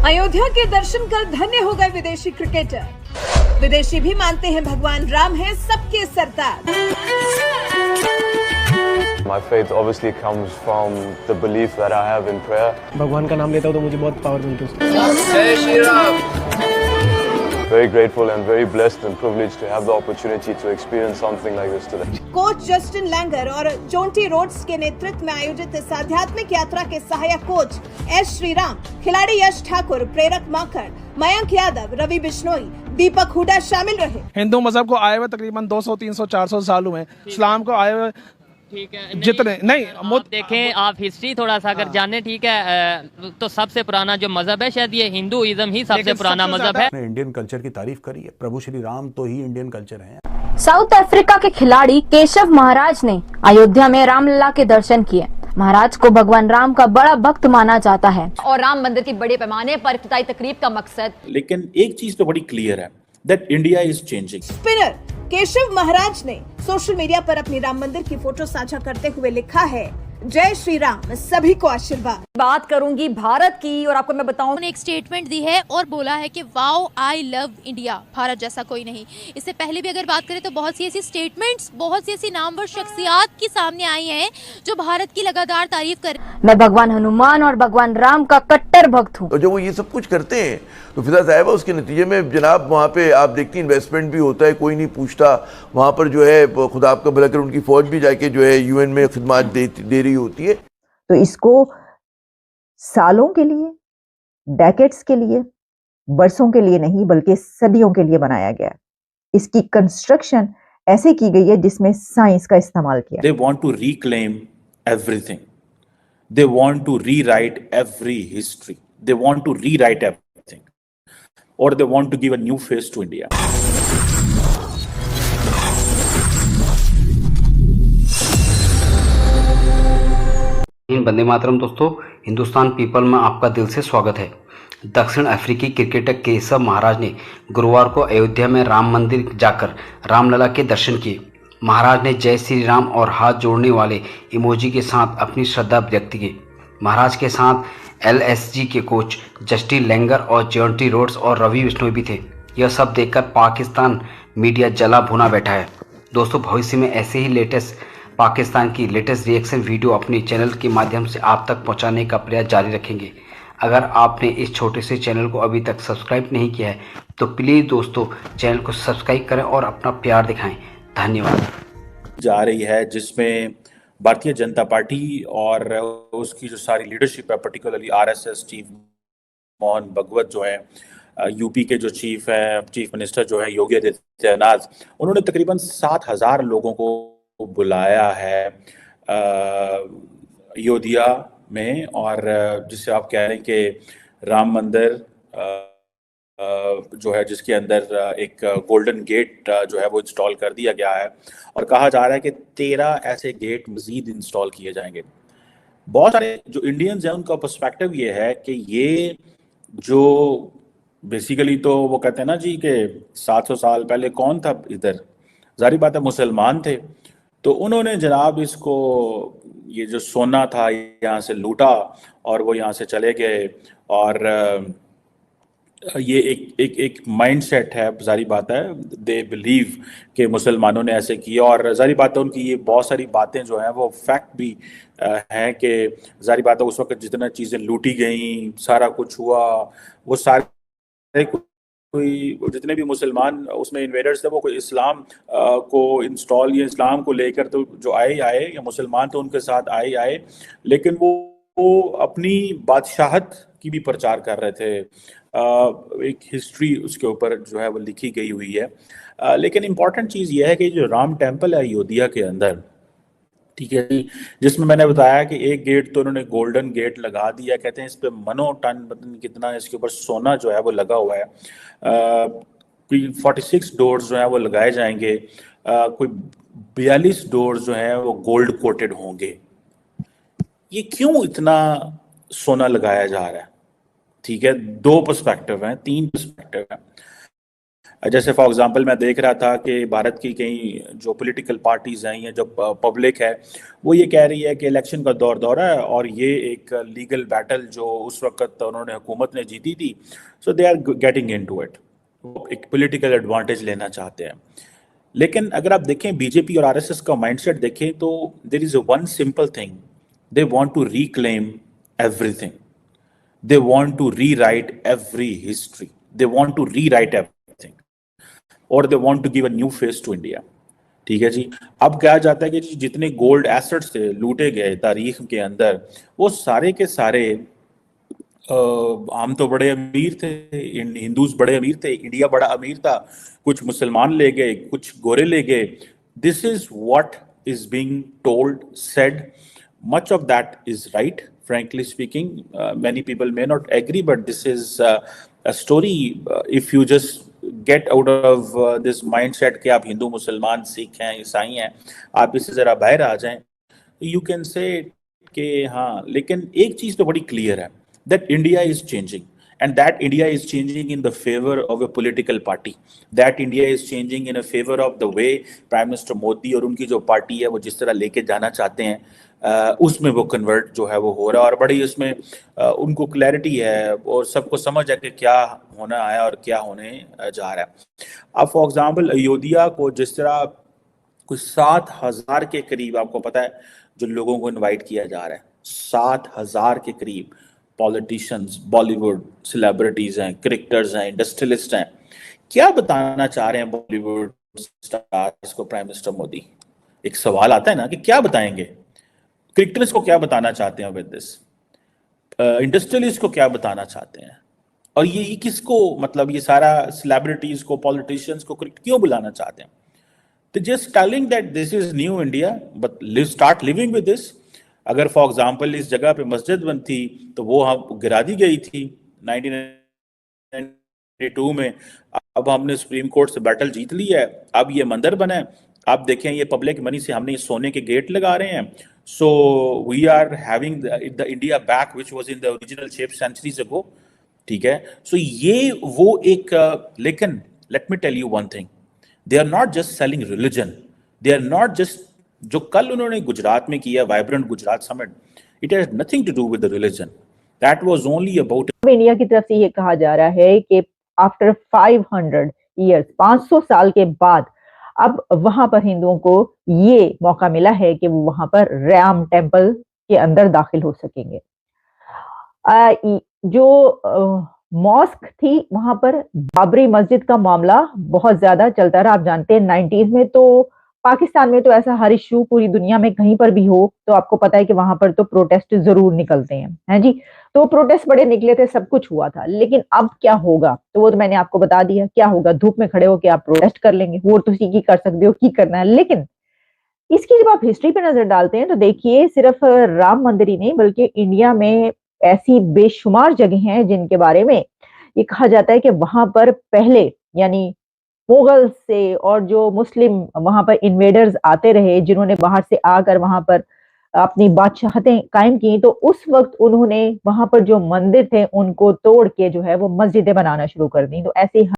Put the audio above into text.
अयोध्या के दर्शन कर धन्य हो गए विदेशी क्रिकेटर। विदेशी भी मानते हैं भगवान राम हैं सबके सरदार। My faith obviously comes from the belief that I have in prayer. भगवान का नाम लेता हूँ तो मुझे बहुत पावर मिलती है। जय Shri Ram. Very grateful and very blessed and privileged to have the opportunity to experience something like this today. Coach Justin Langer और जोंटी रोड्स के नेतृत्व में आयोजित इस आध्यात्मिक यात्रा के सहायक कोच एस श्रीराम, खिलाड़ी यश ठाकुर, प्रेरक माकड़, मयंक यादव, रवि बिश्नोई, दीपक हुडा शामिल रहे। हिंदू मजहब को आए हुए तकरीबन 200, 300, 400 साल हुए। इस्लाम को आए हुए ठीक है, जितने नहीं आप देखें, आप हिस्ट्री थोड़ा सा अगर जाने, ठीक है, तो सबसे पुराना जो मजहब है शायद ये हिंदुइज्म ही सबसे पुराना मजहब है। इंडियन कल्चर की तारीफ करी है। प्रभु श्री राम तो ही इंडियन कल्चर है। साउथ अफ्रीका के खिलाड़ी केशव महाराज ने अयोध्या में रामलला के दर्शन किए। महाराज को भगवान राम का बड़ा भक्त माना जाता है और राम मंदिर की बड़े पैमाने पर इफ्तिताई तकरीब का मकसद। लेकिन एक चीज तो बड़ी क्लियर है, that India is changing. Spinner Keshav Maharaj ने सोशल मीडिया पर अपनी राम मंदिर की फोटो साझा करते हुए लिखा है, जय श्री राम, सभी को आशीर्वाद। बात करूंगी भारत की और आपको मैं बताऊं, उन्होंने एक स्टेटमेंट दी है और बोला है कि wow I love India, Bharat जैसा कोई नहीं। इससे पहले भी अगर बात करें तो बहुत सी ऐसी स्टेटमेंट्स, बहुत सी ऐसी नामवर शख्सियात की सामने आई हैं जो भारत की लगातार तारीफ कर। मैं भगवान हनुमान और भगवान राम का कट्टर भक्त हूँ। और जब वो ये सब कुछ करते हैं तो फिजा साहिबा उसके नतीजे में जनाब वहाँ पे आप देखती इन्वेस्टमेंट भी होता है, कोई नहीं पूछता। वहाँ पर जो है खुदा आपका भला कर उनकी फौज भी जाके जो है यूएन में खिदमत दे रही होती है। तो इसको सालों के लिए, डेकेड्स के लिए, बरसों के लिए नहीं बल्कि सदियों के लिए बनाया गया। इसकी कंस्ट्रक्शन ऐसे की गई है जिसमें साइंस का इस्तेमाल किया। They want to reclaim everything. They want to rewrite every history. They want to rewrite everything. Or they want to give a new face to India. Vande Mataram. दोस्तों, हिंदुस्तान पीपल में आपका दिल से स्वागत है। दक्षिण अफ्रीकी क्रिकेटर केशव महाराज ने गुरुवार को अयोध्या में राम मंदिर जाकर रामलला के दर्शन किए। महाराज ने जय श्री राम और हाथ जोड़ने वाले इमोजी के साथ अपनी श्रद्धा व्यक्त की। महाराज के साथ एलएसजी के कोच जस्टिन लैंगर और जोंटी रोड्स और रवि बिश्नोई भी थे। यह सब देखकर पाकिस्तान मीडिया जला भुना बैठा है। दोस्तों, भविष्य में ऐसे ही लेटेस्ट पाकिस्तान की लेटेस्ट रिएक्शन वीडियो अपने चैनल के माध्यम से आप तक पहुंचाने का प्रयास जारी रखेंगे। अगर आपने इस छोटे से चैनल को अभी तक सब्सक्राइब नहीं किया है तो प्लीज़ दोस्तों चैनल को सब्सक्राइब करें और अपना प्यार दिखाएं। धन्यवाद। जा रही है जिसमें भारतीय जनता पार्टी और उसकी जो सारी लीडरशिप है, पर्टिकुलरली आरएसएस चीफ मोहन भगवत जो है, यूपी के जो चीफ मिनिस्टर जो है योगी आदित्यनाथ, उन्होंने तकरीबन 7,000 लोगों को बुलाया है अयोध्या में। और जिसे आप कह रहे हैं कि राम मंदिर जो है जिसके अंदर एक गोल्डन गेट जो है वो इंस्टॉल कर दिया गया है और कहा जा रहा है कि 13 ऐसे गेट मजीद इंस्टॉल किए जाएंगे। बहुत सारे जो इंडियंस हैं उनका पर्सपेक्टिव ये है कि ये जो बेसिकली तो वो कहते हैं ना जी कि 700 साल पहले कौन था इधर, जाहिर बात है मुसलमान थे, तो उन्होंने जनाब इसको ये जो सोना था यहाँ से लूटा और वो यहाँ से चले गए। और ये एक माइंडसेट है, जारी बात है, दे बिलीव कि मुसलमानों ने ऐसे किया। और जारी बात है उनकी ये बहुत सारी बातें जो हैं वो फैक्ट भी हैं कि जारी बात है उस वक्त जितना चीज़ें लूटी गई, सारा कुछ हुआ, वो सारे कोई जितने भी मुसलमान उसमें इन्वेडर्स थे वो कोई इस्लाम को इंस्टॉल या इस्लाम को लेकर तो जो आए या मुसलमान तो उनके साथ आए, लेकिन वो अपनी बादशाहत की भी प्रचार कर रहे थे। एक हिस्ट्री उसके ऊपर जो है वो लिखी गई हुई है। लेकिन इम्पॉर्टेंट चीज़ ये है कि जो राम टेम्पल है अयोध्या के अंदर, ठीक है, जिसमें मैंने बताया कि एक गेट तो उन्होंने गोल्डन गेट लगा दिया, कहते हैं इस पे मनो टन पता नहीं कितना इसके ऊपर सोना जो है वो लगा हुआ है। कोई 46 डोर्स जो है वो लगाए जाएंगे, कोई 42 डोर्स जो है वो गोल्ड कोटेड होंगे। ये क्यों इतना सोना लगाया जा रहा है? ठीक है, 2 पर्सपेक्टिव हैं, 3 पर्सपेक्टिव हैं। जैसे फॉर एग्जांपल मैं देख रहा था कि भारत की कई जो पॉलिटिकल पार्टीज हैं या जो पब्लिक है वो ये कह रही है कि इलेक्शन का दौर है और ये एक लीगल बैटल जो उस वक्त उन्होंने हुकूमत ने जीती थी, so they are getting into it, एक पॉलिटिकल एडवांटेज लेना चाहते हैं। लेकिन अगर आप देखें बीजेपी और आरएसएस का माइंडसेट देखें तो there is one simple thing, they want to reclaim everything, they want to rewrite every history, they want to rewrite everything और they want to give a new face to India. ठीक है जी। अब कहा जाता है कि जितने गोल्ड एसेट्स थे लूटे गए तारीख के अंदर, वो सारे के सारे हम तो बड़े अमीर थे, हिंदूज बड़े अमीर थे, इंडिया बड़ा अमीर था, कुछ मुसलमान ले गए, कुछ गोरे ले गए। This is what is being told, said, much of that is right, frankly speaking. Many people may not agree, but this is a story. If you just get out of this mindset कि आप हिंदू, मुसलमान, सिख हैं, ईसाई हैं, आप इससे जरा बाहर आ जाएं, you can say कि हाँ, लेकिन एक चीज तो बड़ी क्लियर है, that India is changing, and that India is changing in the favor of a political party. That India is changing in a favor of the way Prime Minister Modi और उनकी जो पार्टी है वो जिस तरह लेके जाना चाहते हैं, उसमें वो कन्वर्ट जो है वो हो रहा है और बड़ी उसमें उनको क्लैरिटी है और सबको समझ है कि क्या होना है और क्या होने जा रहा है। अब फॉर एग्जाम्पल अयोध्या को जिस तरह कुछ 7,000 के करीब, आपको पता है, जो लोगों को इनवाइट किया जा रहा है, 7,000 के करीब पॉलिटिशियंस, बॉलीवुड सेलिब्रिटीज हैं, क्रिकेटर्स हैं, इंडस्ट्रियलिस्ट हैं। क्या बताना चाह रहे हैं बॉलीवुड स्टार्स को प्राइम मिनिस्टर मोदी? एक सवाल आता है ना कि क्या बताएंगे? क्रिकेटर्स को क्या बताना चाहते हैं विद दिस? इंडस्ट्रियलिस्ट को क्या बताना चाहते हैं? और ये किसको, मतलब ये सारा सेलिब्रिटीज को, पॉलिटिशियंस को क्यों बुलाना चाहते हैं? तो just telling that this is new India, but start living with this. अगर फॉर एग्जाम्पल इस जगह पे मस्जिद बनती तो वो हम गिरा दी गई थी 1992 में, अब हमने सुप्रीम कोर्ट से बैटल जीत ली है, अब ये मंदिर बना है। आप देखें ये पब्लिक मनी से हमने सोने के गेट लगा रहे हैं। So we are having the India back which was in the original shape centuries ago. ठीक है, सो ये वो एक लेकिन let me tell you one thing, they are not just selling religion, they are not just, जो कल उन्होंने गुजरात में किया vibrant Gujarat summit, it has nothing to do with the religion, that was only about. India की तरफ से ये कहा जा रहा है कि आफ्टर 500 ईयर्स, 500 साल के बाद अब वहां पर हिंदुओं को ये मौका मिला है कि वो वहां पर राम टेम्पल के अंदर दाखिल हो सकेंगे। जो मॉस्क थी वहां पर, बाबरी मस्जिद का मामला बहुत ज्यादा चलता रहा। आप जानते हैं 90s में तो पाकिस्तान में तो ऐसा हर इशू पूरी दुनिया में कहीं पर भी हो तो आपको पता है कि वहां पर तो प्रोटेस्ट जरूर निकलते हैं जी। तो प्रोटेस्ट बड़े निकले थे, सब कुछ हुआ था। लेकिन अब क्या होगा तो वो तो मैंने आपको बता दिया क्या होगा। धूप में खड़े होकर आप प्रोटेस्ट कर लेंगे, वो तो की कर सकते हो, की करना है। लेकिन इसकी जब आप हिस्ट्री पे नजर डालते हैं तो देखिए सिर्फ राम मंदिर ही नहीं बल्कि इंडिया में ऐसी बेशुमार जगह हैं जिनके बारे में ये कहा जाता है कि वहां पर पहले यानी मुगल से और जो मुस्लिम वहां पर इन्वेडर्स आते रहे, जिन्होंने बाहर से आकर वहां पर अपनी बादशाहतें कायम की, तो उस वक्त उन्होंने वहां पर जो मंदिर थे उनको तोड़ के जो है वो मस्जिदें बनाना शुरू कर दी। तो ऐसे